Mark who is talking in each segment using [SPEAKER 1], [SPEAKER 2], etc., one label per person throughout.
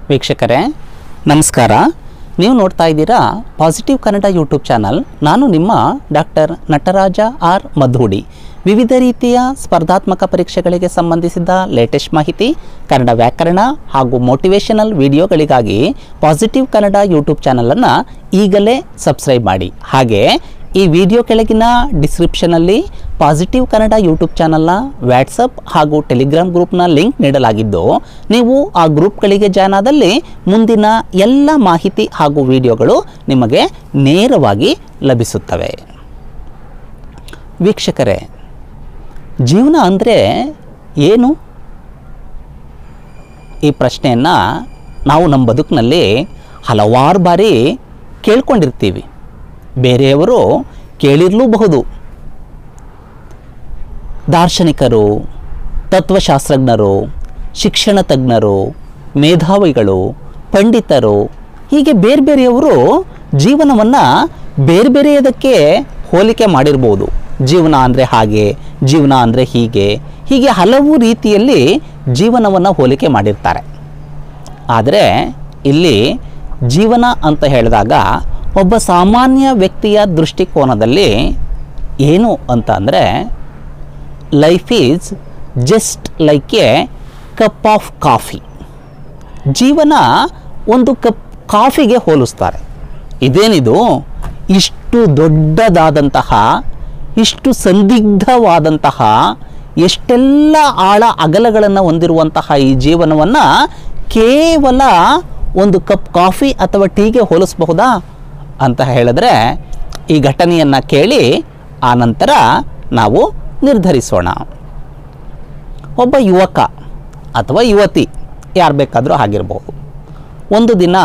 [SPEAKER 1] ವೀಕ್ಷಕರೇ ನಮಸ್ಕಾರ. ನೀವು ನೋಡ್ತಾ ಇದ್ದೀರಾ ಪಾಸಿಟಿವ್ ಕನ್ನಡ ಯೂಟ್ಯೂಬ್ ಚಾನಲ್. ನಾನು ನಿಮ್ಮ ಡಾಕ್ಟರ್ ನಟರಾಜ ಆರ್ ಮಧುಡಿ. ವಿವಿಧ ರೀತಿಯ ಸ್ಪರ್ಧಾತ್ಮಕ ಪರೀಕ್ಷೆಗಳಿಗೆ ಸಂಬಂಧಿಸಿದ ಲೇಟೆಸ್ಟ್ ಮಾಹಿತಿ, ಕನ್ನಡ ವ್ಯಾಕರಣ ಹಾಗೂ ಮೋಟಿವೇಶನಲ್ ವಿಡಿಯೋಗಳಿಗಾಗಿ ಪಾಸಿಟಿವ್ ಕನ್ನಡ ಯೂಟ್ಯೂಬ್ ಚಾನಲನ್ನು ಈಗಲೇ ಸಬ್ಸ್ಕ್ರೈಬ್ ಮಾಡಿ. ಹಾಗೆ ಈ ವಿಡಿಯೋ ಕೆಳಗಿನ ಡಿಸ್ಕ್ರಿಪ್ಷನಲ್ಲಿ ಪಾಸಿಟಿವ್ ಕನ್ನಡ ಯೂಟ್ಯೂಬ್ ಚಾನಲ್ನ ವ್ಯಾಟ್ಸಪ್ ಹಾಗೂ ಟೆಲಿಗ್ರಾಮ್ ಗ್ರೂಪ್ನ ಲಿಂಕ್ ನೀಡಲಾಗಿದ್ದು, ನೀವು ಆ ಗ್ರೂಪ್ಗಳಿಗೆ ಜಾಯ್ನ್ ಆದಲ್ಲಿ ಮುಂದಿನ ಎಲ್ಲ ಮಾಹಿತಿ ಹಾಗೂ ವಿಡಿಯೋಗಳು ನಿಮಗೆ ನೇರವಾಗಿ ಲಭಿಸುತ್ತವೆ. ವೀಕ್ಷಕರೇ, ಜೀವನ ಅಂದರೆ ಏನು? ಈ ಪ್ರಶ್ನೆಯನ್ನು ನಾವು ನಮ್ಮ ಬದುಕಿನಲ್ಲಿ ಹಲವಾರು ಬಾರಿ ಕೇಳ್ಕೊಂಡಿರ್ತೀವಿ. ಬೇರೆಯವರು ಕೇಳಿರಲೂಬಹುದು. ದಾರ್ಶನಿಕರು, ತತ್ವಶಾಸ್ತ್ರಜ್ಞರು, ಶಿಕ್ಷಣ ತಜ್ಞರು, ಮೇಧಾವಿಗಳು, ಪಂಡಿತರು, ಹೀಗೆ ಬೇರೆ ಬೇರೆಯವರು ಜೀವನವನ್ನು ಬೇರೆ ಬೇರೆಯದಕ್ಕೆ ಹೋಲಿಕೆ ಮಾಡಿರ್ಬೋದು. ಜೀವನ ಅಂದರೆ ಹಾಗೆ, ಜೀವನ ಅಂದರೆ ಹೀಗೆ ಹಲವು ರೀತಿಯಲ್ಲಿ ಜೀವನವನ್ನು ಹೋಲಿಕೆ ಮಾಡಿರ್ತಾರೆ. ಆದರೆ ಇಲ್ಲಿ ಜೀವನ ಅಂತ ಹೇಳಿದಾಗ ಒಬ್ಬ ಸಾಮಾನ್ಯ ವ್ಯಕ್ತಿಯ ದೃಷ್ಟಿಕೋನದಲ್ಲಿ ಏನು ಅಂತ ಅಂದರೆ, life is just like A cup of coffee. ಜೀವನ ಒಂದು ಕಪ್ ಕಾಫಿಗೆ ಹೋಲಿಸ್ತಾರೆ. ಇದೇನಿದು, ಇಷ್ಟು ದೊಡ್ಡದಾದಂತಹ, ಇಷ್ಟು ಸಂದಿಗ್ಧವಾದಂತಹ, ಎಷ್ಟೆಲ್ಲ ಆಳ ಅಗಲಗಳನ್ನು ಹೊಂದಿರುವಂತಹ ಈ ಜೀವನವನ್ನು ಕೇವಲ ಒಂದು ಕಪ್ ಕಾಫಿ ಅಥವಾ ಟೀಗೆ ಹೋಲಿಸಬಹುದಾ ಅಂತ ಹೇಳಿದ್ರೆ, ಈ ಘಟನೆಯನ್ನು ಕೇಳಿ ಆನಂತರ ನಾವು ನಿರ್ಧರಿಸೋಣ. ಒಬ್ಬ ಯುವಕ ಅಥವಾ ಯುವತಿ, ಯಾರು ಬೇಕಾದರೂ ಆಗಿರ್ಬೋದು, ಒಂದು ದಿನ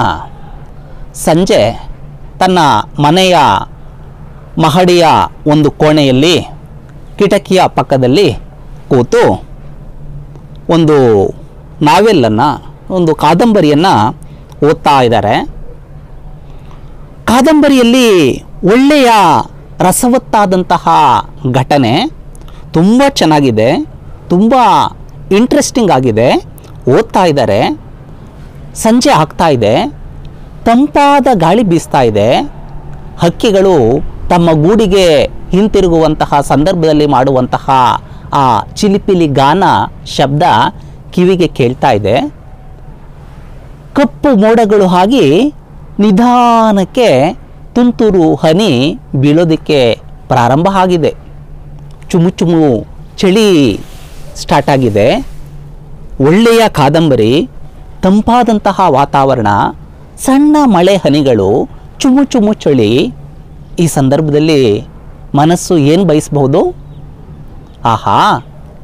[SPEAKER 1] ಸಂಜೆ ತನ್ನ ಮನೆಯ ಮಹಡಿಯ ಒಂದು ಕೋಣೆಯಲ್ಲಿ ಕಿಟಕಿಯ ಪಕ್ಕದಲ್ಲಿ ಕೂತು ಒಂದು ನಾವೆಲ್ಲನ್ನು, ಒಂದು ಕಾದಂಬರಿಯನ್ನು ಓದ್ತಾ ಇದ್ದಾರೆ. ಕಾದಂಬರಿಯಲ್ಲಿ ಒಳ್ಳೆಯ ರಸವತ್ತಾದಂತಹ ಘಟನೆ, ತುಂಬ ಚೆನ್ನಾಗಿದೆ, ತುಂಬ ಇಂಟ್ರೆಸ್ಟಿಂಗ್ ಆಗಿದೆ. ಓದ್ತಾ ಇದ್ದಾರೆ. ಸಂಜೆ ಆಗ್ತಾ ಇದೆ, ತಂಪಾದ ಗಾಳಿ ಬೀಸ್ತಾ ಇದೆ. ಹಕ್ಕಿಗಳು ತಮ್ಮ ಗೂಡಿಗೆ ಹಿಂತಿರುಗುವಂತಹ ಸಂದರ್ಭದಲ್ಲಿ ಮಾಡುವಂತಹ ಆ ಚಿಲಿಪಿಲಿ ಗಾನ ಶಬ್ದ ಕಿವಿಗೆ ಕೇಳ್ತಾ ಇದೆ. ಕಪ್ಪು ಮೋಡಗಳು ಆಗಿ ನಿಧಾನಕ್ಕೆ ತುಂತುರು ಹನಿ ಬೀಳೋದಕ್ಕೆ ಪ್ರಾರಂಭ ಆಗಿದೆ. ಚುಮು ಚುಮು ಚಳಿ ಸ್ಟಾರ್ಟ್ ಆಗಿದೆ. ಒಳ್ಳೆಯ ಕಾದಂಬರಿ, ತಂಪಾದಂತಹ ವಾತಾವರಣ, ಸಣ್ಣ ಮಳೆ ಹನಿಗಳು, ಚುಮು ಚುಮು ಚಳಿ. ಈ ಸಂದರ್ಭದಲ್ಲಿ ಮನಸ್ಸು ಏನು ಬಯಸಬಹುದು? ಆಹಾ,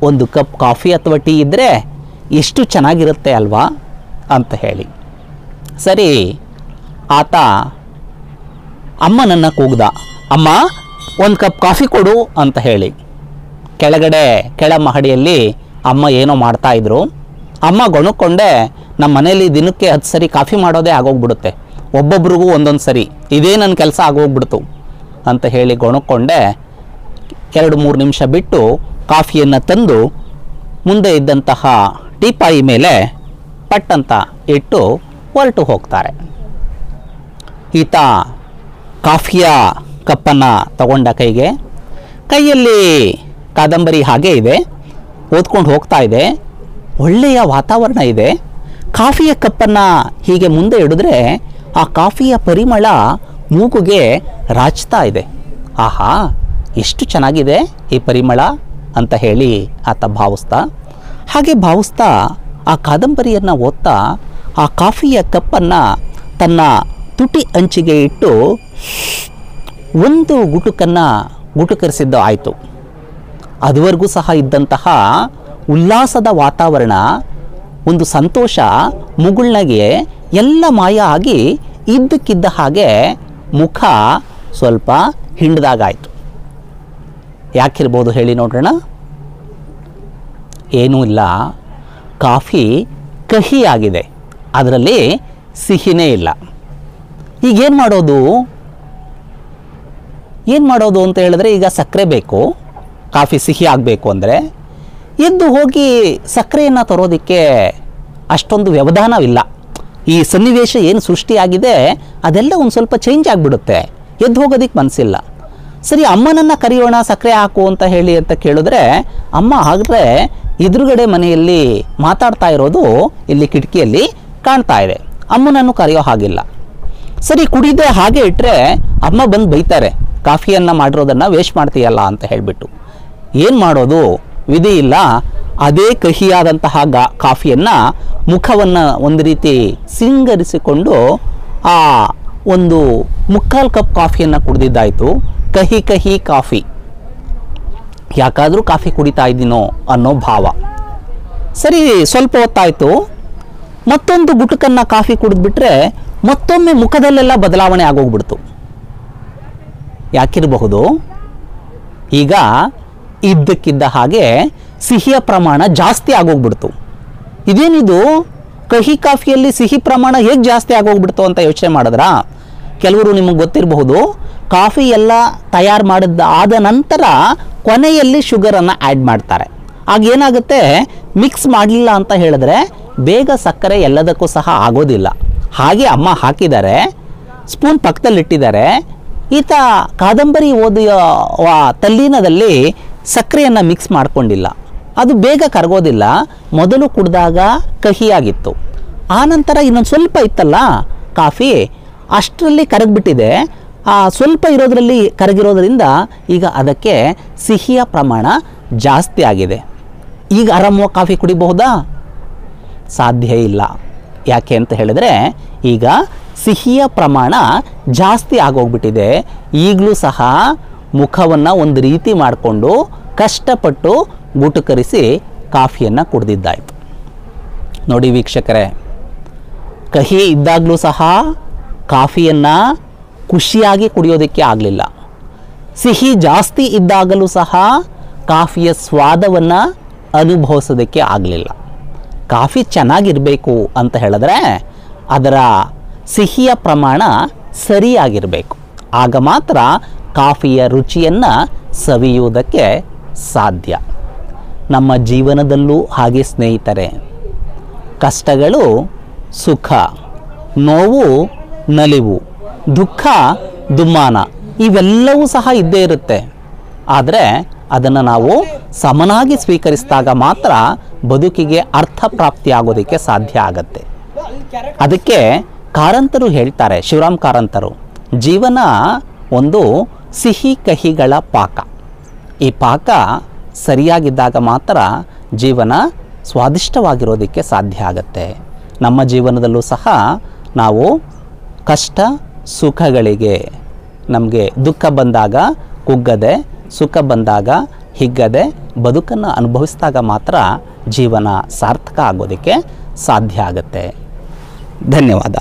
[SPEAKER 1] ಒಂದು ಕಪ್ ಕಾಫಿ ಅಥವಾ ಟೀ ಇದ್ದರೆ ಎಷ್ಟು ಚೆನ್ನಾಗಿರುತ್ತೆ ಅಲ್ವಾ ಅಂತ ಹೇಳಿ. ಸರಿ, ಆತ ಅಮ್ಮನನ್ನು ಕೂಗ್ದ. ಅಮ್ಮ, ಒಂದು ಕಪ್ ಕಾಫಿ ಕೊಡು ಅಂತ ಹೇಳಿ. ಕೆಳ ಮಹಡಿಯಲ್ಲಿ ಅಮ್ಮ ಏನೋ ಮಾಡ್ತಾಯಿದ್ರು. ಅಮ್ಮ ಗೊಣಕೊಂಡೆ, ನಮ್ಮ ಮನೇಲಿ ದಿನಕ್ಕೆ 10 ಸರಿ ಕಾಫಿ ಮಾಡೋದೇ ಆಗೋಗ್ಬಿಡುತ್ತೆ, ಒಬ್ಬೊಬ್ರಿಗೂ ಒಂದೊಂದು ಸರಿ, ಇದೇ ನನ್ನ ಕೆಲಸ ಆಗೋಗ್ಬಿಡ್ತು ಅಂತ ಹೇಳಿ ಗೊಣಕೊಂಡೆ. 2-3 ನಿಮಿಷ ಬಿಟ್ಟು ಕಾಫಿಯನ್ನು ತಂದು ಮುಂದೆ ಇದ್ದಂತಹ ಟೀಪಾಯಿ ಮೇಲೆ ಪಟ್ಟಂತ ಇಟ್ಟು ಹೊರಟು ಹೋಗ್ತಾರೆ. ಈತ ಕಾಫಿಯ ಕಪ್ಪನ್ನು ತಗೊಂಡ ಕೈಯಲ್ಲಿ ಕಾದಂಬರಿ ಹಾಗೇ ಇದೆ, ಓದ್ಕೊಂಡು ಹೋಗ್ತಾ ಇದೆ. ಒಳ್ಳೆಯ ವಾತಾವರಣ ಇದೆ. ಕಾಫಿಯ ಕಪ್ಪನ್ನು ಹೀಗೆ ಮುಂದೆ ಇಡಿದ್ರೆ ಆ ಕಾಫಿಯ ಪರಿಮಳ ಮೂಗುಗೆ ರಾಚ್ತಾ ಇದೆ. ಆಹಾ, ಎಷ್ಟು ಚೆನ್ನಾಗಿದೆ ಈ ಪರಿಮಳ ಅಂತ ಹೇಳಿ ಆತ ಭಾವಿಸ್ತಾ ಆ ಕಾದಂಬರಿಯನ್ನು ಓದ್ತಾ ಆ ಕಾಫಿಯ ಕಪ್ಪನ್ನು ತನ್ನ ತುಟಿ ಅಂಚಿಗೆ ಇಟ್ಟು ಒಂದು ಗುಟುಕರಿಸಿದ್ದು ಆಯಿತು. ಅದುವರೆಗೂ ಸಹ ಇದ್ದಂತಹ ಉಲ್ಲಾಸದ ವಾತಾವರಣ, ಒಂದು ಸಂತೋಷ ಮುಗುಳ್ನಗೆ ಎಲ್ಲ ಮಾಯ ಆಗಿ ಇದ್ದಕ್ಕಿದ್ದ ಹಾಗೆ ಮುಖ ಸ್ವಲ್ಪ ಹಿಂಡ್ದಾಗಾಯಿತು. ಯಾಕಿರ್ಬೋದು ಹೇಳಿ ನೋಡೋಣ? ಏನೂ ಇಲ್ಲ, ಕಾಫಿ ಕಹಿಯಾಗಿದೆ, ಅದರಲ್ಲಿ ಸಿಹಿನೇ ಇಲ್ಲ. ಈಗೇನು ಮಾಡೋದು ಅಂತ ಹೇಳಿದ್ರೆ, ಈಗ ಸಕ್ಕರೆ ಬೇಕು, ಕಾಫಿ ಸಿಹಿ ಆಗಬೇಕು ಅಂದರೆ ಎದ್ದು ಹೋಗಿ ಸಕ್ಕರೆಯನ್ನು ತರೋದಕ್ಕೆ ಅಷ್ಟೊಂದು ವ್ಯವಧಾನವಿಲ್ಲ. ಈ ಸನ್ನಿವೇಶ ಏನು ಸೃಷ್ಟಿಯಾಗಿದೆ ಅದೆಲ್ಲ ಒಂದು ಸ್ವಲ್ಪ ಚೇಂಜ್ ಆಗಿಬಿಡುತ್ತೆ. ಎದ್ದು ಹೋಗೋದಕ್ಕೆ ಮನಸ್ಸಿಲ್ಲ. ಸರಿ, ಅಮ್ಮನನ್ನು ಕರೆಯೋಣ, ಸಕ್ಕರೆ ಹಾಕು ಅಂತ ಹೇಳಿ ಅಂತ ಕೇಳಿದ್ರೆ ಅಮ್ಮ ಹಾಗಾದ್ರೆ ಎದುರುಗಡೆ ಮನೆಯಲ್ಲಿ ಮಾತಾಡ್ತಾ ಇರೋದು ಇಲ್ಲಿ ಕಿಟಕಿಯಲ್ಲಿ ಕಾಣ್ತಾ ಇದೆ. ಅಮ್ಮನನ್ನು ಕರೆಯೋ ಹಾಗಿಲ್ಲ. ಸರಿ, ಕುಡಿದೆ ಹಾಗೆ ಇಟ್ಟರೆ ಅಮ್ಮ ಬಂದು ಬೈತಾರೆ, ಕಾಫಿಯನ್ನು ಮಾಡಿರೋದನ್ನು ವೇಸ್ಟ್ ಮಾಡ್ತೀಯಲ್ಲ ಅಂತ ಹೇಳಿಬಿಟ್ಟು. ಏನು ಮಾಡೋದು, ವಿಧಿ ಇಲ್ಲ. ಅದೇ ಕಹಿಯಾದಂತಹ ಕಾಫಿಯನ್ನು ಮುಖವನ್ನು ಒಂದು ರೀತಿ ಸಿಂಗರಿಸಿಕೊಂಡು ಆ ಒಂದು ಮುಕ್ಕಾಲು ಕಪ್ ಕಾಫಿಯನ್ನು ಕುಡಿದಿದ್ದಾಯಿತು. ಕಹಿ ಕಹಿ ಕಾಫಿ, ಯಾಕಾದರೂ ಕಾಫಿ ಕುಡಿತಾ ಇದ್ದೀನೋ ಅನ್ನೋ ಭಾವ. ಸರಿ, ಸ್ವಲ್ಪ ಹೊತ್ತಾಯಿತು. ಮತ್ತೊಂದು ಗುಟುಕನ್ನು ಕಾಫಿ ಕುಡಿದ್ಬಿಟ್ರೆ ಮತ್ತೊಮ್ಮೆ ಮುಖದಲ್ಲೆಲ್ಲ ಬದಲಾವಣೆ ಆಗೋಗ್ಬಿಡ್ತು. ಯಾಕಿರಬಹುದು? ಈಗ ಇದ್ದಕ್ಕಿದ್ದ ಹಾಗೆ ಸಿಹಿಯ ಪ್ರಮಾಣ ಜಾಸ್ತಿ ಆಗೋಗ್ಬಿಡ್ತು. ಇದೇನಿದು, ಕಹಿ ಕಾಫಿಯಲ್ಲಿ ಸಿಹಿ ಪ್ರಮಾಣ ಹೇಗೆ ಜಾಸ್ತಿ ಆಗೋಗ್ಬಿಡ್ತು ಅಂತ ಯೋಚನೆ ಮಾಡಿದ್ರಾ? ಕೆಲವರು ನಿಮಗೆ ಗೊತ್ತಿರಬಹುದು, ಕಾಫಿ ಎಲ್ಲ ತಯಾರು ಆದ ನಂತರ ಕೊನೆಯಲ್ಲಿ ಶುಗರನ್ನು ಆ್ಯಡ್ ಮಾಡ್ತಾರೆ. ಆಗ ಏನಾಗುತ್ತೆ, ಮಿಕ್ಸ್ ಮಾಡಲಿಲ್ಲ ಅಂತ ಹೇಳಿದ್ರೆ ಬೇಗ ಸಕ್ಕರೆ ಎಲ್ಲದಕ್ಕೂ ಸಹ ಆಗೋದಿಲ್ಲ. ಹಾಗೆ ಅಮ್ಮ ಹಾಕಿದ್ದಾರೆ, ಸ್ಪೂನ್ ಪಕ್ಕದಲ್ಲಿಟ್ಟಿದ್ದಾರೆ. ಈತ ಕಾದಂಬರಿ ಓದುವ ತಲ್ಲೀನದಲ್ಲಿ ಸಕ್ಕರೆಯನ್ನು ಮಿಕ್ಸ್ ಮಾಡಿಕೊಂಡಿಲ್ಲ. ಅದು ಬೇಗ ಕರಗೋದಿಲ್ಲ. ಮೊದಲು ಕುಡಿದಾಗ ಕಹಿಯಾಗಿತ್ತು, ಆನಂತರ ಇನ್ನೊಂದು ಸ್ವಲ್ಪ ಇತ್ತಲ್ಲ ಕಾಫಿ, ಅಷ್ಟರಲ್ಲಿ ಕರಗಿಬಿಟ್ಟಿದೆ. ಆ ಸ್ವಲ್ಪ ಇರೋದರಲ್ಲಿ ಕರಗಿರೋದ್ರಿಂದ ಈಗ ಅದಕ್ಕೆ ಸಿಹಿಯ ಪ್ರಮಾಣ ಜಾಸ್ತಿ ಆಗಿದೆ. ಈಗ ಆರಾಮವಾಗಿ ಕಾಫಿ ಕುಡಿಬಹುದಾ? ಸಾಧ್ಯ ಇಲ್ಲ. ಯಾಕೆ ಅಂತ ಹೇಳಿದ್ರೆ ಈಗ ಸಿಹಿಯ ಪ್ರಮಾಣ ಜಾಸ್ತಿ ಆಗೋಗ್ಬಿಟ್ಟಿದೆ. ಈಗಲೂ ಸಹ ಮುಖವನ್ನು ಒಂದು ರೀತಿ ಮಾಡಿಕೊಂಡು ಕಷ್ಟಪಟ್ಟು ಗುಟುಕರಿಸಿ ಕಾಫಿಯನ್ನು ಕುಡಿದಿದ್ದಾಯಿತು. ನೋಡಿ ವೀಕ್ಷಕರೇ, ಕಹಿ ಇದ್ದಾಗಲೂ ಸಹ ಕಾಫಿಯನ್ನು ಖುಷಿಯಾಗಿ ಕುಡಿಯೋದಕ್ಕೆ ಆಗಲಿಲ್ಲ. ಸಿಹಿ ಜಾಸ್ತಿ ಇದ್ದಾಗಲೂ ಸಹ ಕಾಫಿಯ ಸ್ವಾದವನ್ನು ಅನುಭವಿಸೋದಕ್ಕೆ ಆಗಲಿಲ್ಲ. ಕಾಫಿ ಚೆನ್ನಾಗಿರಬೇಕು ಅಂತ ಹೇಳಿದ್ರೆ ಅದರ ಸಿಹಿಯ ಪ್ರಮಾಣ ಸರಿಯಾಗಿರಬೇಕು. ಆಗ ಮಾತ್ರ ಕಾಫಿಯ ರುಚಿಯನ್ನು ಸವಿಯುವುದಕ್ಕೆ ಸಾಧ್ಯ. ನಮ್ಮ ಜೀವನದಲ್ಲೂ ಹಾಗೆ ಸ್ನೇಹಿತರೆ, ಕಷ್ಟಗಳು ಸುಖ, ನೋವು ನಲಿವು, ದುಃಖ ದುಮ್ಮಾನ ಇವೆಲ್ಲವೂ ಸಹ ಇದ್ದೇ ಇರುತ್ತೆ. ಆದರೆ ಅದನ್ನು ನಾವು ಸಮನಾಗಿ ಸ್ವೀಕರಿಸಿದಾಗ ಮಾತ್ರ ಬದುಕಿಗೆ ಅರ್ಥ ಪ್ರಾಪ್ತಿಯಾಗೋದಕ್ಕೆ ಸಾಧ್ಯ ಆಗತ್ತೆ. ಅದಕ್ಕೆ ಕಾರಂತರು ಹೇಳ್ತಾರೆ, ಶಿವರಾಮ್ ಕಾರಂತರು, ಜೀವನ ಒಂದು ಸಿಹಿ ಕಹಿಗಳ ಪಾಕ. ಈ ಪಾಕ ಸರಿಯಾಗಿದ್ದಾಗ ಮಾತ್ರ ಜೀವನ ಸ್ವಾದಿಷ್ಟವಾಗಿರೋದಕ್ಕೆ ಸಾಧ್ಯ ಆಗತ್ತೆ. ನಮ್ಮ ಜೀವನದಲ್ಲೂ ಸಹ ನಾವು ಕಷ್ಟ ಸುಖಗಳಿಗೆ, ನಮಗೆ ದುಃಖ ಬಂದಾಗ ಕುಗ್ಗದೆ, ಸುಖ ಬಂದಾಗ ಹಿಗ್ಗದೆ ಬದುಕನ್ನು ಅನುಭವಿಸಿದಾಗ ಮಾತ್ರ ಜೀವನ ಸಾರ್ಥಕ ಆಗೋದಕ್ಕೆ ಸಾಧ್ಯ ಆಗುತ್ತೆ. ಧನ್ಯವಾದ.